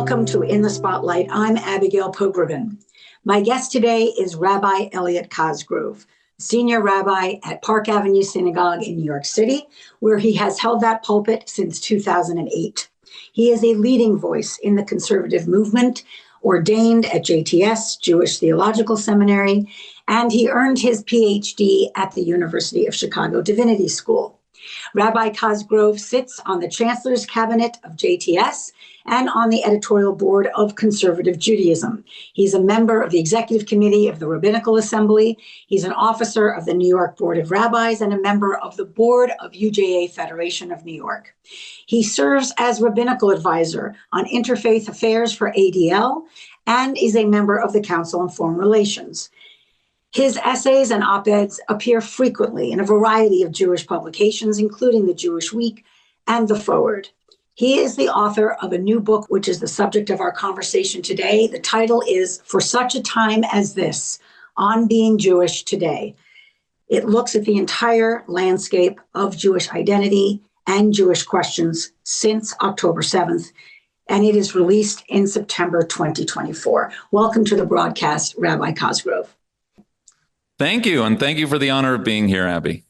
Welcome to In the Spotlight. I'm Abigail Pogrebin. My guest today is Rabbi Elliot Cosgrove, senior rabbi at Park Avenue Synagogue in New York City, where he has held that pulpit since 2008. He is a leading voice in the conservative movement, ordained at JTS, Jewish Theological Seminary, and he earned his PhD at the University of Chicago Divinity School. Rabbi Cosgrove sits on the Chancellor's Cabinet of JTS and on the editorial board of Conservative Judaism. He's a member of the Executive Committee of the Rabbinical Assembly. He's an officer of the New York Board of Rabbis and a member of the board of UJA Federation of New York. He serves as rabbinical advisor on interfaith affairs for ADL and is a member of the Council on Foreign Relations. His essays and op-eds appear frequently in a variety of Jewish publications, including the Jewish Week and the Forward. He is the author of a new book, which is the subject of our conversation today. The title is For Such a Time as This, On Being Jewish Today. It looks at the entire landscape of Jewish identity and Jewish questions since October 7th, and it is released in September 2024. Welcome to the broadcast, Rabbi Cosgrove. Thank you, and thank you for the honor of being here, Abby.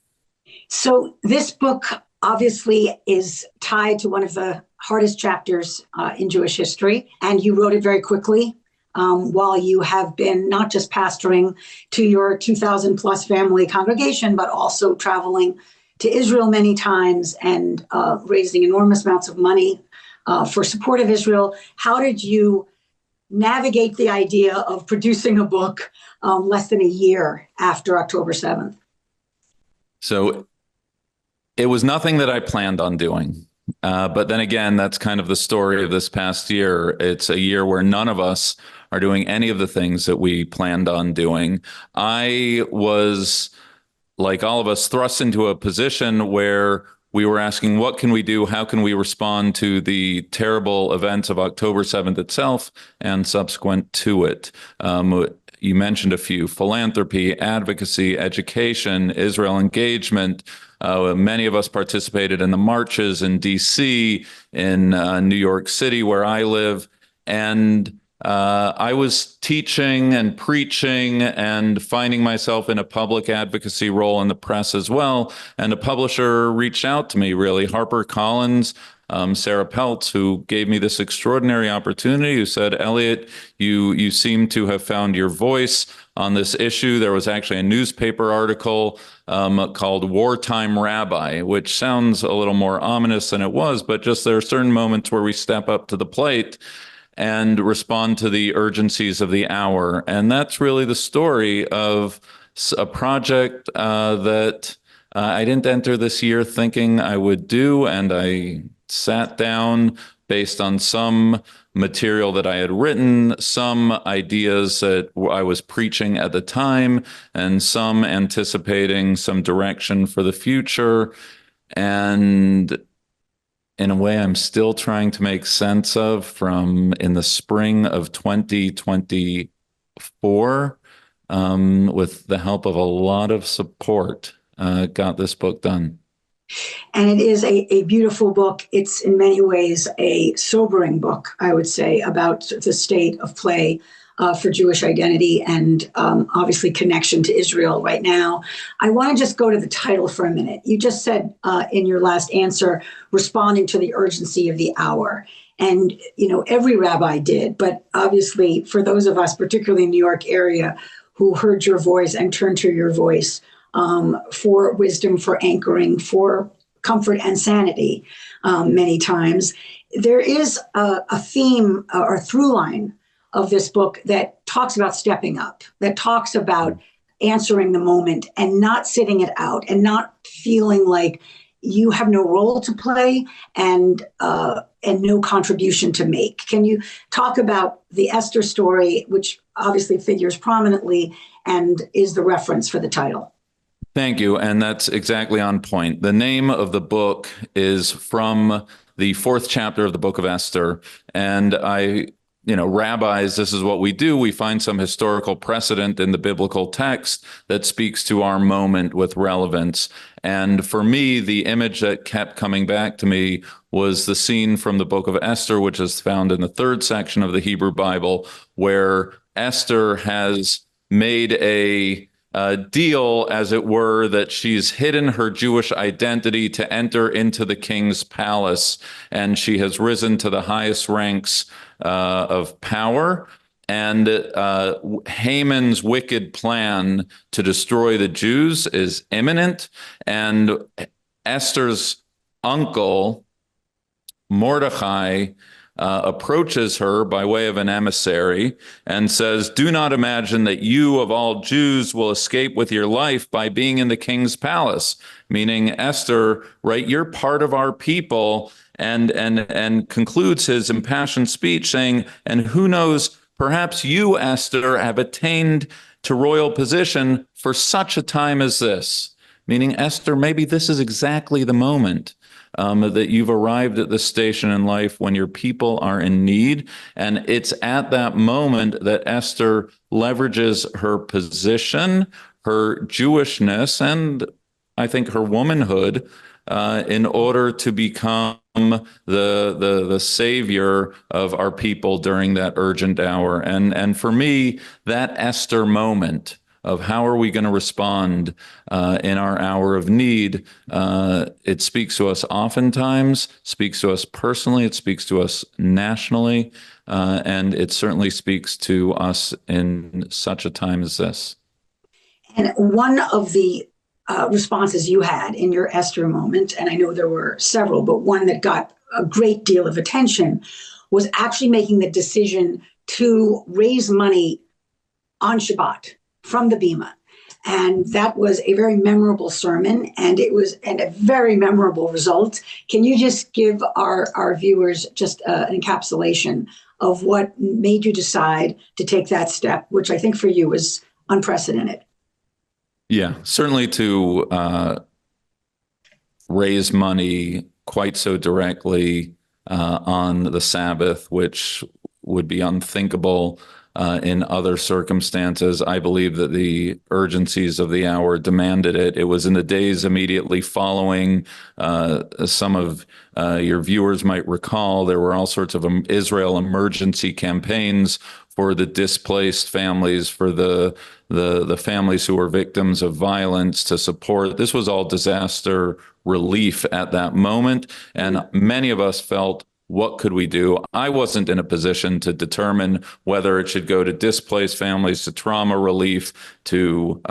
So this book obviously is tied to one of the hardest chapters in Jewish history, and you wrote it very quickly while you have been not just pastoring to your 2,000 plus family congregation, but also traveling to Israel many times and raising enormous amounts of money for support of Israel. How did you navigate the idea of producing a book less than a year after October 7th? So it was nothing that I planned on doing. But then again, that's kind of the story of this past year. It's a year where none of us are doing any of the things that we planned on doing. I was, like all of us, thrust into a position where we were asking, what can we do? How can we respond to the terrible events of October 7th itself and subsequent to it? You mentioned a few: philanthropy, advocacy, education, Israel engagement. Many of us participated in the marches in D.C., in New York City, where I live. And I was teaching and preaching and finding myself in a public advocacy role in the press as well. And a publisher reached out to me, really, HarperCollins, Sarah Peltz, who gave me this extraordinary opportunity, who said, Elliot, you seem to have found your voice on this issue. There was actually a newspaper article called Wartime Rabbi, which sounds a little more ominous than it was, but just there are certain moments where we step up to the plate and respond to the urgencies of the hour. And that's really the story of a project that I didn't enter this year thinking I would do, and I sat down based on some material that I had written, some ideas that I was preaching at the time, and some anticipating some direction for the future. And in a way, I'm still trying to make sense of from in the spring of 2024, with the help of a lot of support, got this book done. And it is a beautiful book. It's in many ways a sobering book, I would say, about the state of play for Jewish identity and obviously connection to Israel right now. I want to just go to the title for a minute. You just said in your last answer, responding to the urgency of the hour. And, you know, every rabbi did. But obviously, for those of us, particularly in the New York area, who heard your voice and turned to your voice for wisdom, for anchoring, for comfort and sanity many times, there is a theme or through line of this book that talks about stepping up, that talks about answering the moment and not sitting it out and not feeling like you have no role to play and no contribution to make. Can you talk about the Esther story, which obviously figures prominently and is the reference for the title? Thank you. And that's exactly on point. The name of the book is from the 4th chapter of the Book of Esther. And I rabbis, this is what we do. We find some historical precedent in the biblical text that speaks to our moment with relevance. And for me, the image that kept coming back to me was the scene from the Book of Esther, which is found in the 3rd section of the Hebrew Bible, where Esther has made a deal, as it were, that she's hidden her Jewish identity to enter into the king's palace, and she has risen to the highest ranks of power. And Haman's wicked plan to destroy the Jews is imminent. And Esther's uncle, Mordecai, approaches her by way of an emissary and says, "Do not imagine that you of all Jews will escape with your life by being in the king's palace." Meaning, Esther, right, you're part of our people, and concludes his impassioned speech saying, "And who knows, perhaps you, Esther, have attained to royal position for such a time as this." Meaning, Esther, maybe this is exactly the moment that you've arrived at this station in life when your people are in need. And it's at that moment that Esther leverages her position, her Jewishness, and I think her womanhood in order to become the savior of our people during that urgent hour. And for me, that Esther moment of how are we going to respond in our hour of need, it speaks to us oftentimes, speaks to us personally, it speaks to us nationally, and it certainly speaks to us in such a time as this. And one of the responses you had in your Esther moment, and I know there were several, but one that got a great deal of attention was actually making the decision to raise money on Shabbat from the bimah. And that was a very memorable sermon, and it was a very memorable result. Can you just give our viewers just an encapsulation of what made you decide to take that step, which I think for you was unprecedented? Yeah, certainly to raise money quite so directly on the Sabbath, which would be unthinkable in other circumstances. I believe that the urgencies of the hour demanded it. It was in the days immediately following. Some of your viewers might recall there were all sorts of Israel emergency campaigns for the displaced families, for the families who were victims of violence, to support. This was all disaster relief at that moment. And many of us felt, what could we do? I wasn't in a position to determine whether it should go to displaced families, to trauma relief, to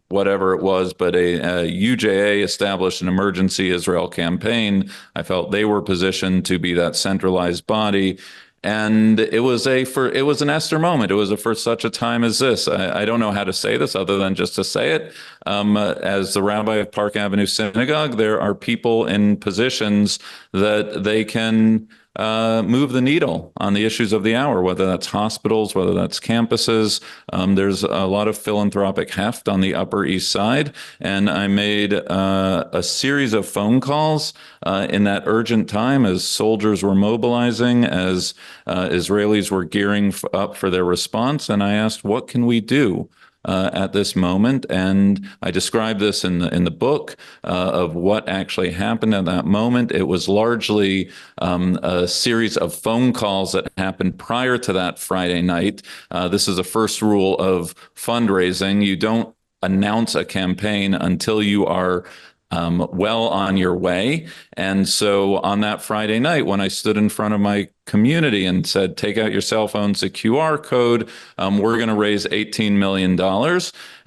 whatever it was, but a UJA established an emergency Israel campaign. I felt they were positioned to be that centralized body. And it was an Esther moment. It was for such a time as this. I don't know how to say this other than just to say it. As the rabbi of Park Avenue Synagogue, there are people in positions that they can move the needle on the issues of the hour, whether that's hospitals, whether that's campuses. There's a lot of philanthropic heft on the Upper East Side. And I made a series of phone calls in that urgent time as soldiers were mobilizing, as Israelis were gearing up for their response. And I asked, what can we do at this moment? And I described this in the book of what actually happened at that moment. It was largely a series of phone calls that happened prior to that Friday night. This is the first rule of fundraising. You don't announce a campaign until you are well on your way. And so on that Friday night, when I stood in front of my community and said, take out your cell phones, a QR code, we're going to raise $18 million.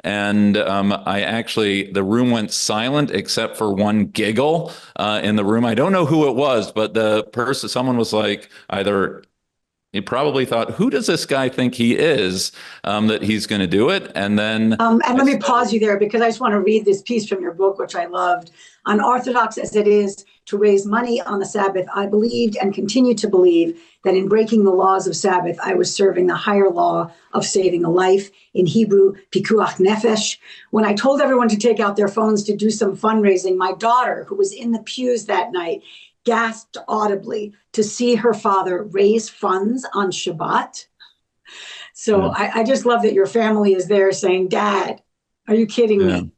And the room went silent except for one giggle in the room. I don't know who it was, but someone was like, he probably thought, who does this guy think he is, that he's going to do it? And then... and let me pause you there, because I just want to read this piece from your book, which I loved. Unorthodox as it is to raise money on the Sabbath, I believed and continue to believe that in breaking the laws of Sabbath, I was serving the higher law of saving a life, in Hebrew, pikuach nefesh. When I told everyone to take out their phones to do some fundraising, my daughter, who was in the pews that night, gasped audibly to see her father raise funds on Shabbat. So I just love that your family is there saying, Dad, are you kidding me?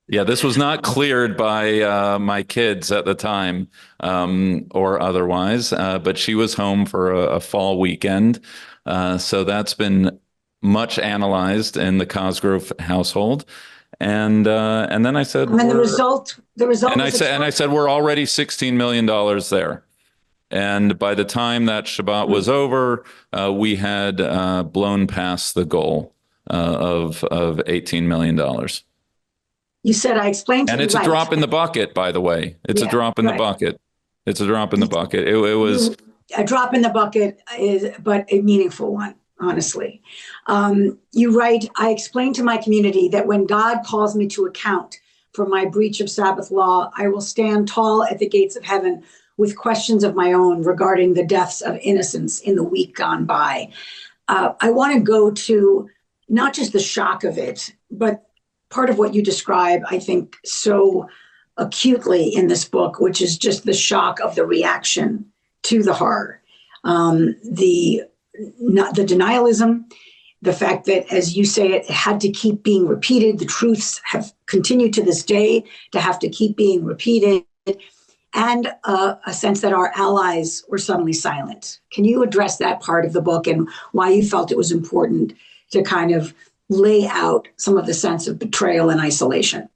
Yeah, this was not cleared by my kids at the time, or otherwise, but she was home for a fall weekend. So that's been much analyzed in the Cosgrove household. And then I said, And the result and was I said, we're already $16 million there. And by the time that Shabbat was over, we had blown past the goal of $18 million. You said I explained to And you, it's a right. drop in the bucket, by the way. It's a drop in the bucket. It's a drop in the bucket. It was a drop in the bucket, but a meaningful one, honestly. You write, I explained to my community that when God calls me to account for my breach of Sabbath law, I will stand tall at the gates of heaven with questions of my own regarding the deaths of innocents in the week gone by. I want to go to not just the shock of it, but part of what you describe, I think, so acutely in this book, which is just the shock of the reaction to the horror, the denialism, the fact that, as you say, it had to keep being repeated. The truths have continued to this day to have to keep being repeated, and a sense that our allies were suddenly silent. Can you address that part of the book and why you felt it was important to kind of lay out some of the sense of betrayal and isolation?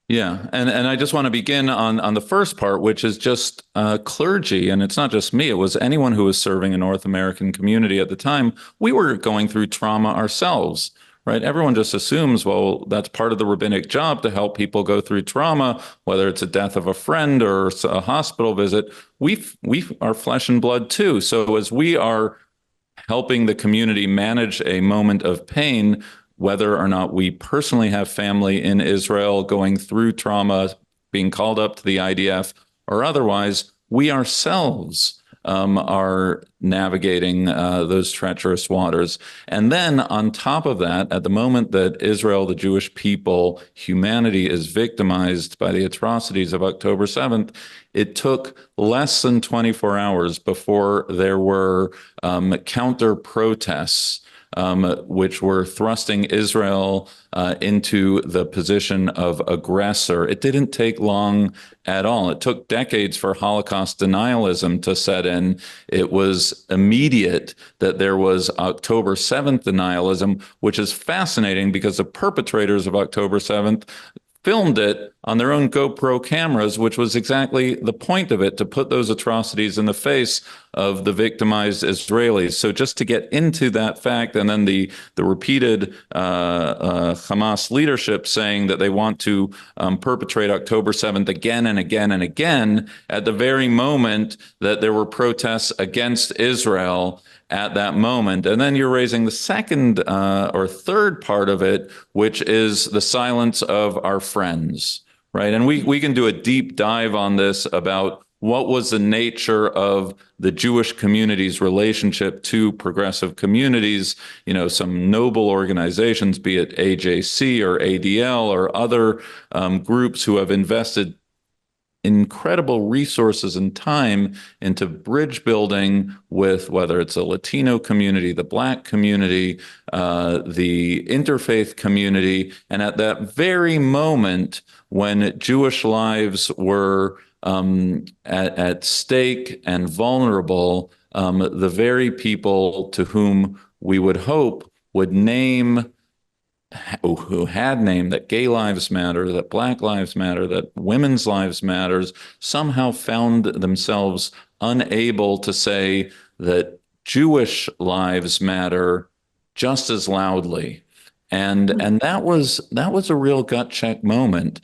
Yeah, and I just want to begin on the first part, which is just clergy, and it's not just me. It was anyone who was serving a North American community at the time. We were going through trauma ourselves, right? Everyone just assumes, well, that's part of the rabbinic job to help people go through trauma, whether it's a death of a friend or a hospital visit. We are flesh and blood too. So as we are helping the community manage a moment of pain, whether or not we personally have family in Israel going through trauma, being called up to the IDF, or otherwise, we ourselves are navigating those treacherous waters. And then on top of that, at the moment that Israel, the Jewish people, humanity is victimized by the atrocities of October 7th, it took less than 24 hours before there were counter protests which were thrusting Israel into the position of aggressor. It didn't take long at all. It took decades for Holocaust denialism to set in. It was immediate that there was October 7th denialism, which is fascinating because the perpetrators of October 7th filmed it on their own GoPro cameras, which was exactly the point of it, to put those atrocities in the face of the victimized Israelis. So just to get into that fact, and then the repeated Hamas leadership saying that they want to perpetrate October 7th again and again and again at the very moment that there were protests against Israel at that moment. And then you're raising the second or third part of it, which is the silence of our friends, right? And we can do a deep dive on this about what was the nature of the Jewish community's relationship to progressive communities, you know, some noble organizations, be it AJC or ADL or other groups who have invested incredible resources and time into bridge building with whether it's a Latino community, the Black community, the interfaith community. And at that very moment when Jewish lives were at stake and vulnerable, the very people to whom we would hope would name, who had named that gay lives matter, that Black lives matter, that women's lives matters, somehow found themselves unable to say that Jewish lives matter just as loudly. And that was a real gut check moment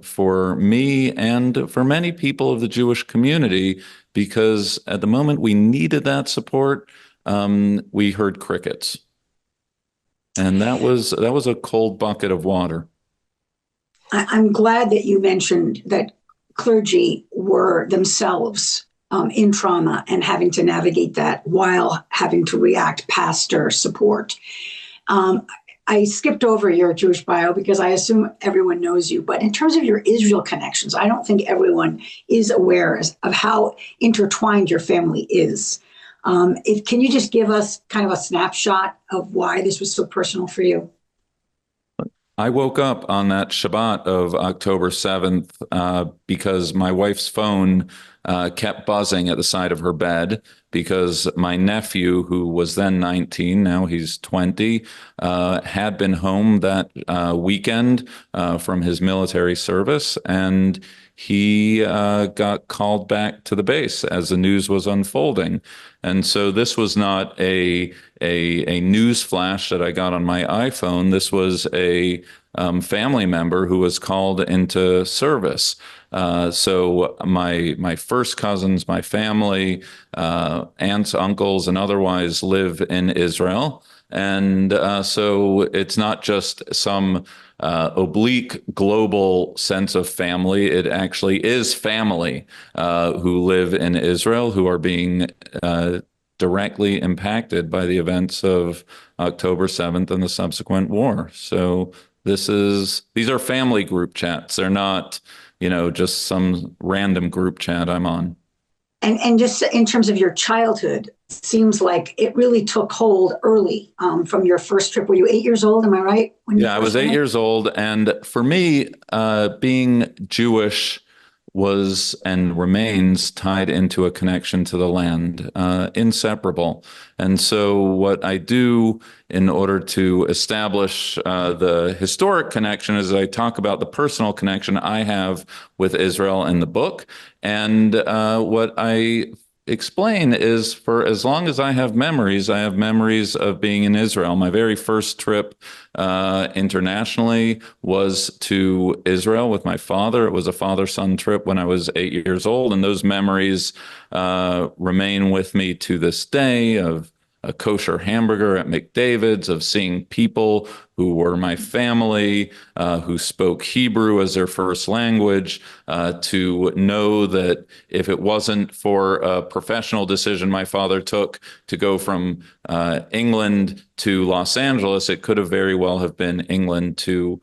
for me and for many people of the Jewish community, because at the moment we needed that support, we heard crickets. And that was a cold bucket of water. I'm glad that you mentioned that clergy were themselves in trauma and having to navigate that while having to react pastor support. I skipped over your Jewish bio because I assume everyone knows you. But in terms of your Israel connections, I don't think everyone is aware of how intertwined your family is. Can you just give us kind of a snapshot of why this was so personal for you? I woke up on that Shabbat of October 7th because my wife's phone kept buzzing at the side of her bed because my nephew, who was then 19, now he's 20, had been home that weekend from his military service, and he got called back to the base as the news was unfolding. And so this was not a news flash that I got on my iPhone. This was a family member who was called into service. So my first cousins, my family, aunts, uncles, and otherwise live in Israel. And so it's not just some oblique global sense of family. It actually is family who live in Israel who are being directly impacted by the events of October 7th and the subsequent war. So these are family group chats. They're not, just some random group chat I'm on. And just in terms of your childhood, seems like it really took hold early from your first trip. Were you 8 years old? Am I right? Yeah, I was 8 years old. And for me, being Jewish was and remains tied into a connection to the land, inseparable. And so what I do in order to establish the historic connection is I talk about the personal connection I have with Israel in the book. And what I explain is for as long as I have memories of being in Israel. My very first trip internationally was to Israel with my father. It was a father-son trip when I was 8 years old, and those memories remain with me to this day of a kosher hamburger at McDavid's, of seeing people who were my family, who spoke Hebrew as their first language, to know that if it wasn't for a professional decision my father took to go from England to Los Angeles, it could have very well have been England to,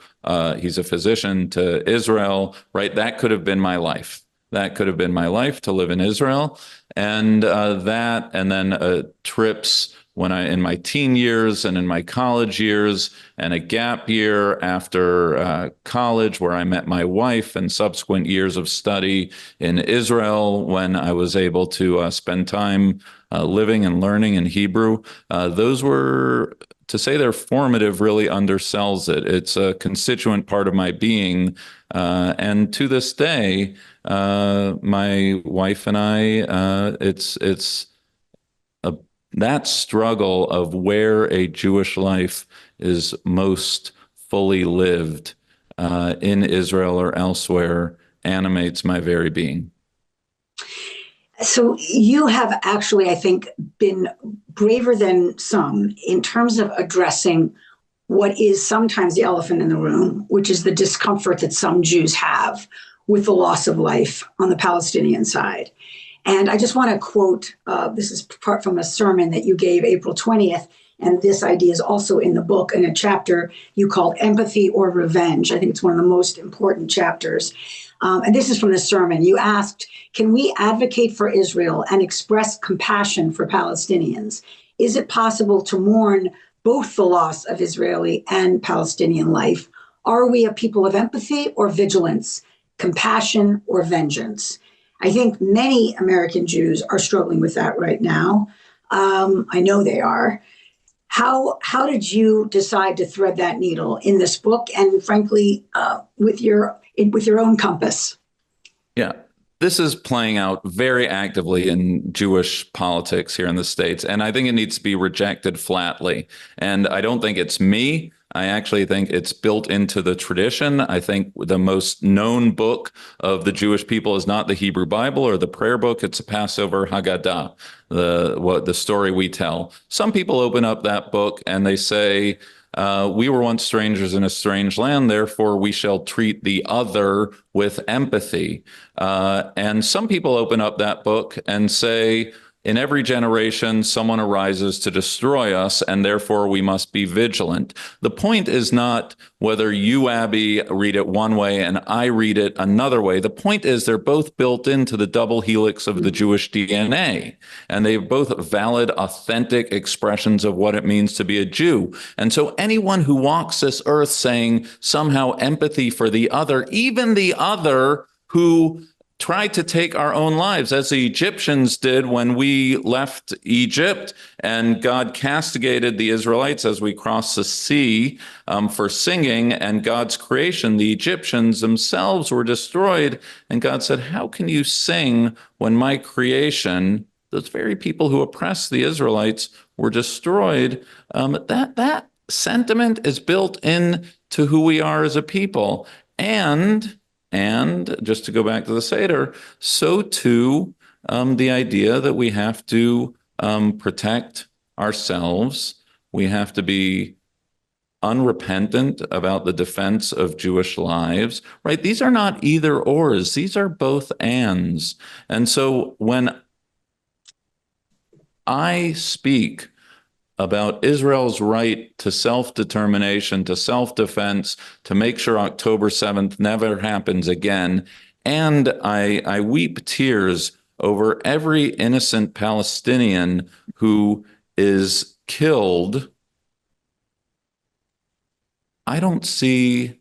he's a physician, to Israel, right? That could have been my life. That could have been my life to live in Israel. And then trips when in my teen years and in my college years, and a gap year after college where I met my wife, and subsequent years of study in Israel when I was able to spend time living and learning in Hebrew. Those were, to say they're formative really undersells it. It's a constituent part of my being. And to this day, my wife and I, it's that struggle of where a Jewish life is most fully lived in Israel or elsewhere animates my very being. So you have actually, I think, been braver than some in terms of addressing what is sometimes the elephant in the room, which is the discomfort that some Jews have with the loss of life on the Palestinian side. And I just want to quote, this is part from a sermon that you gave April 20th, and this idea is also in the book in a chapter you called Empathy or Revenge. I think it's one of the most important chapters. And this is from the sermon. You asked, can we advocate for Israel and express compassion for Palestinians? Is it possible to mourn both the loss of Israeli and Palestinian life? Are we a people of empathy or vigilance, compassion or vengeance? I think many American Jews are struggling with that right now. I know they are. How did you decide to thread that needle in this book, and frankly, with your own compass? Yeah, this is playing out very actively in Jewish politics here in the States, and I think it needs to be rejected flatly. And I don't think it's me. I actually think it's built into the tradition. I think the most known book of the Jewish people is not the Hebrew Bible or the prayer book. It's the Passover Haggadah, the story we tell. Some people open up that book and they say, we were once strangers in a strange land, therefore we shall treat the other with empathy. And some people open up that book and say, in every generation, someone arises to destroy us, and therefore we must be vigilant. The point is not whether you, Abby, read it one way and I read it another way. The point is they're both built into the double helix of the Jewish DNA, and they're both valid, authentic expressions of what it means to be a Jew. And so anyone who walks this earth saying somehow empathy for the other, even the other who tried to take our own lives, as the Egyptians did when we left Egypt, and God castigated the Israelites as we crossed the sea for singing, and God's creation, the Egyptians themselves were destroyed. And God said, how can you sing when my creation, those very people who oppressed the Israelites, were destroyed? That sentiment is built into who we are as a people. And just to go back to the Seder, so too the idea that we have to protect ourselves. We have to be unrepentant about the defense of Jewish lives, right? These are not either ors. These are both ands. And so when I speak about Israel's right to self-determination, to self-defense, to make sure October 7th never happens again. And I weep tears over every innocent Palestinian who is killed. I don't see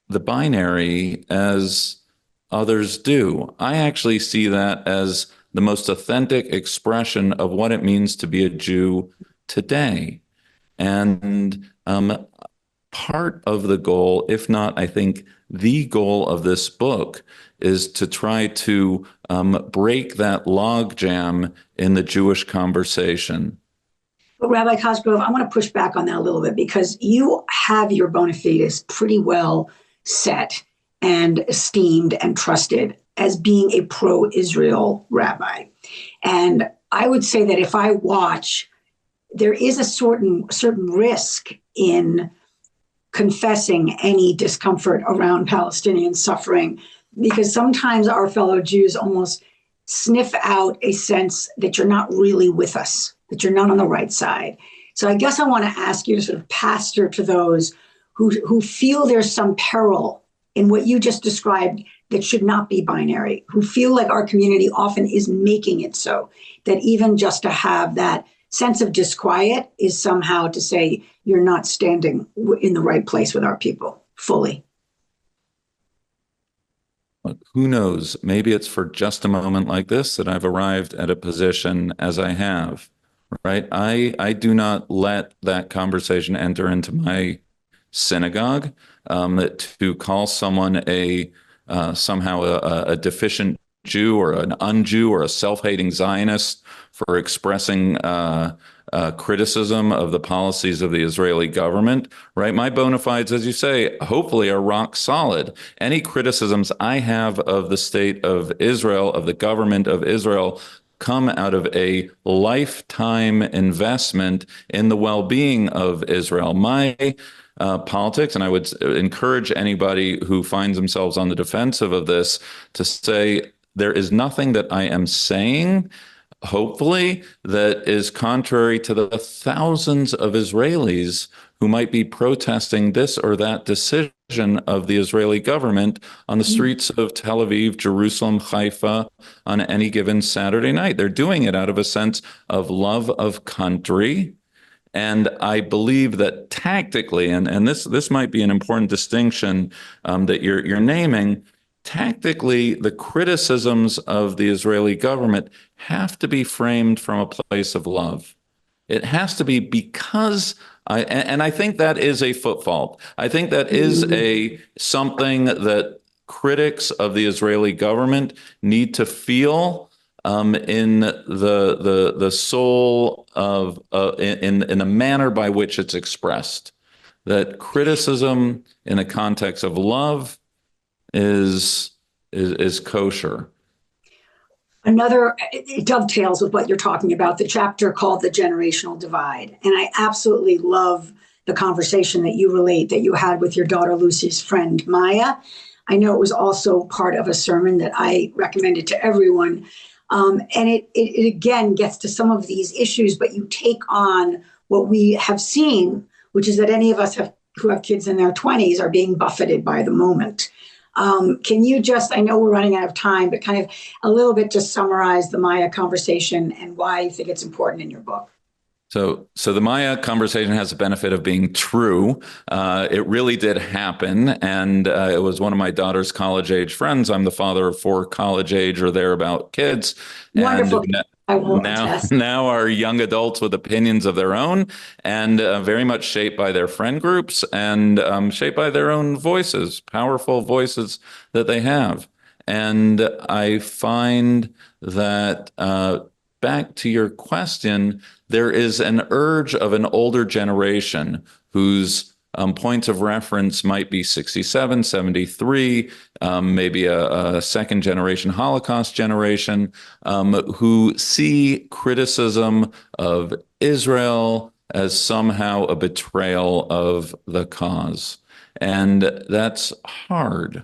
the binary as others do. I actually see that as the most authentic expression of what it means to be a Jew today. And part of the goal, if not, I think the goal of this book, is to try to break that logjam in the Jewish conversation. But Rabbi Cosgrove, I want to push back on that a little bit, because you have your bona fides pretty well set and esteemed and trusted as being a pro-Israel rabbi. And I would say that if I watch, there is a certain risk in confessing any discomfort around Palestinian suffering, because sometimes our fellow Jews almost sniff out a sense that you're not really with us, that you're not on the right side. So I guess I want to ask you to sort of pastor to those who feel there's some peril in what you just described that should not be binary, who feel like our community often is making it so, that even just to have that sense of disquiet is somehow to say you're not standing in the right place with our people fully. Look, who knows? Maybe it's for just a moment like this that I've arrived at a position as I have, right? I do not let that conversation enter into my synagogue. To call someone somehow a deficient Jew or an un-Jew or a self-hating Zionist for expressing criticism of the policies of the Israeli government, right? My bona fides, as you say, hopefully are rock solid. Any criticisms I have of the state of Israel, of the government of Israel, come out of a lifetime investment in the well-being of Israel. My politics, and I would encourage anybody who finds themselves on the defensive of this to say, there is nothing that I am saying, hopefully, that is contrary to the thousands of Israelis who might be protesting this or that decision of the Israeli government on the streets of Tel Aviv, Jerusalem, Haifa on any given Saturday night. They're doing it out of a sense of love of country. And I believe that tactically, and this might be an important distinction that you're naming, tactically, the criticisms of the Israeli government have to be framed from a place of love. It has to be because I think that is a foot fault. I think that is something that critics of the Israeli government need to feel in the soul of in the manner by which it's expressed. That criticism in the context of love is kosher. It dovetails with what you're talking about, the chapter called The Generational Divide. And I absolutely love the conversation that you relate that you had with your daughter Lucy's friend Maya. I know it was also part of a sermon that I recommended to everyone And it again gets to some of these issues, but you take on what we have seen, which is that any of us who have kids in their 20s are being buffeted by the moment. Can you just, I know we're running out of time, but kind of a little bit just summarize the Maya conversation and why you think it's important in your book? So the Maya conversation has the benefit of being true. It really did happen, and it was one of my daughter's college-age friends. I'm the father of 4 college-age or thereabout kids, Wonderful. and I will now attest. now are young adults with opinions of their own, and very much shaped by their friend groups and shaped by their own voices, powerful voices that they have. And I find that back to your question, there is an urge of an older generation whose points of reference might be 67, 73, maybe a second generation Holocaust generation, who see criticism of Israel as somehow a betrayal of the cause. And that's hard.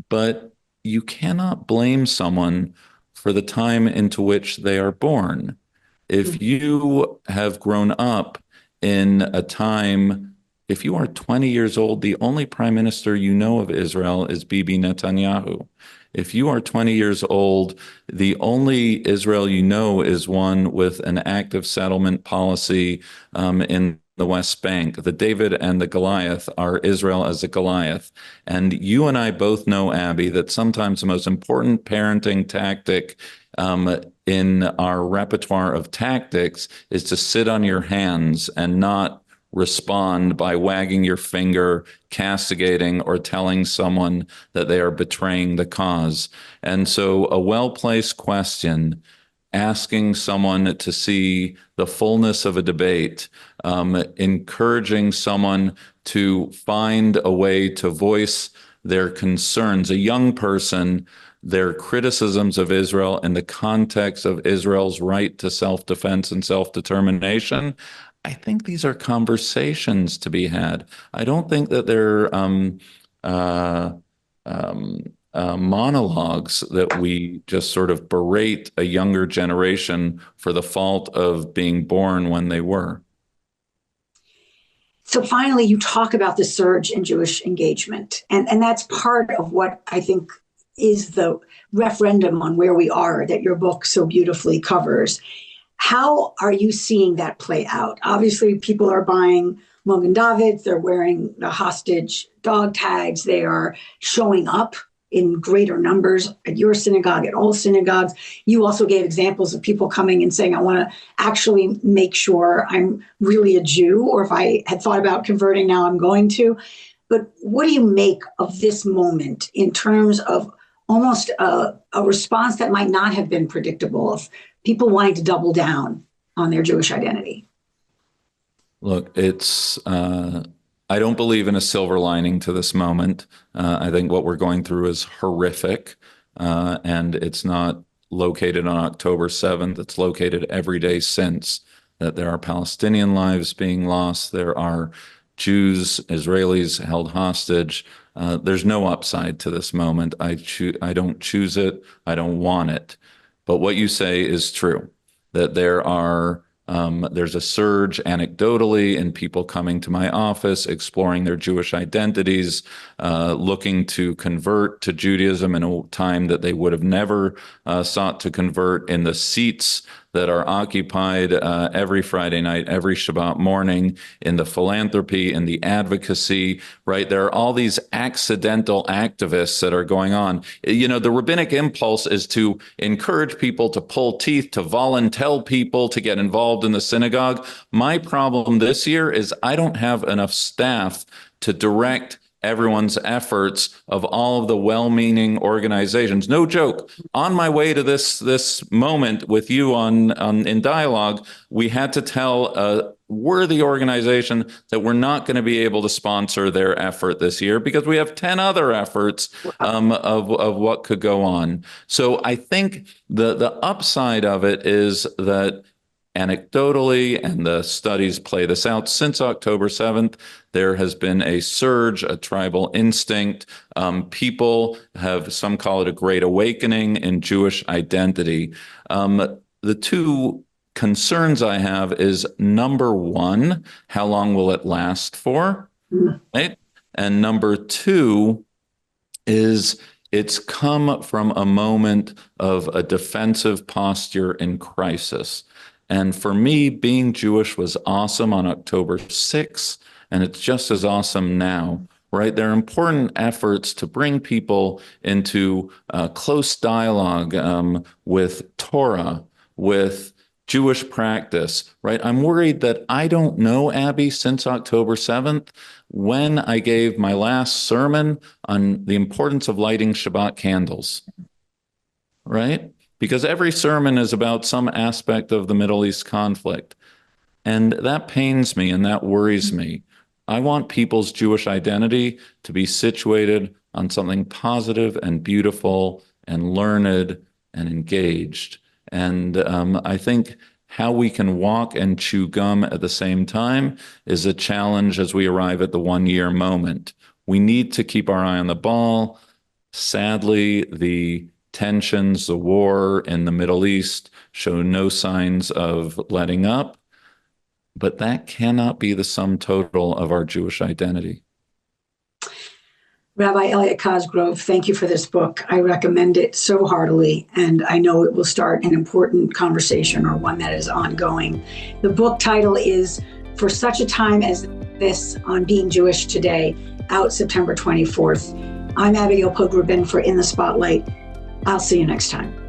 But you cannot blame someone for the time into which they are born. If you have grown up in a time, if you are 20 years old, the only prime minister you know of Israel is Bibi Netanyahu. If you are 20 years old, the only Israel you know is one with an active settlement policy in the West Bank. The David and the Goliath are Israel as a Goliath. And you and I both know, Abby, that sometimes the most important parenting tactic in our repertoire of tactics is to sit on your hands and not respond by wagging your finger, castigating, or telling someone that they are betraying the cause. And so a well-placed question, asking someone to see the fullness of a debate, encouraging someone to find a way to voice their concerns, a young person, their criticisms of Israel in the context of Israel's right to self-defense and self-determination. I think these are conversations to be had. I don't think that they're monologues that we just sort of berate a younger generation for the fault of being born when they were. So finally, you talk about the surge in Jewish engagement. And that's part of what I think is the referendum on where we are that your book so beautifully covers. How are you seeing that play out? Obviously, people are buying Mogen David, they're wearing the hostage dog tags, they are showing up in greater numbers at your synagogue, at all synagogues. You also gave examples of people coming and saying, I want to actually make sure I'm really a Jew, or if I had thought about converting, now I'm going to. But what do you make of this moment in terms of almost a response that might not have been predictable of people wanting to double down on their Jewish identity? Look, I don't believe in a silver lining to this moment. I think what we're going through is horrific, and it's not located on October 7th. It's located every day since, that there are Palestinian lives being lost. There are Jews, Israelis held hostage. There's no upside to this moment. I don't choose it. I don't want it. But what you say is true, that there's a surge anecdotally in people coming to my office, exploring their Jewish identities, looking to convert to Judaism in a time that they would have never sought to convert, in the seats that are occupied every Friday night, every Shabbat morning, in the philanthropy, in the advocacy, right? There are all these accidental activists that are going on. You know, the rabbinic impulse is to encourage people to pull teeth, to volunteer people to get involved in the synagogue. My problem this year is I don't have enough staff to direct everyone's efforts of all of the well-meaning organizations. No joke. On my way to this moment with you in dialogue, we had to tell a worthy organization that we're not going to be able to sponsor their effort this year because we have 10 other efforts of what could go on. So I think the upside of it is that Anecdotally, and the studies play this out, since October 7th, there has been a surge, a tribal instinct. People have, some call it a great awakening in Jewish identity. The two concerns I have is, number one, how long will it last for? Right? And number two is, it's come from a moment of a defensive posture in crisis. And for me, being Jewish was awesome on October 6th, and it's just as awesome now, right? There are important efforts to bring people into close dialogue with Torah, with Jewish practice, right? I'm worried that I don't know, Abby, since October 7th, when I gave my last sermon on the importance of lighting Shabbat candles, right? Because every sermon is about some aspect of the Middle East conflict. And that pains me and that worries me. I want people's Jewish identity to be situated on something positive and beautiful and learned and engaged. And I think how we can walk and chew gum at the same time is a challenge as we arrive at the 1-year moment. We need to keep our eye on the ball. Sadly, the tensions, the war in the Middle East show no signs of letting up, but that cannot be the sum total of our Jewish identity. Rabbi Elliot Cosgrove, thank you for this book. I recommend it so heartily, and I know it will start an important conversation, or one that is ongoing. The book title is For Such a Time as This on Being Jewish Today, out September 24th. I'm Abigail Pogrebin for In the Spotlight. I'll see you next time.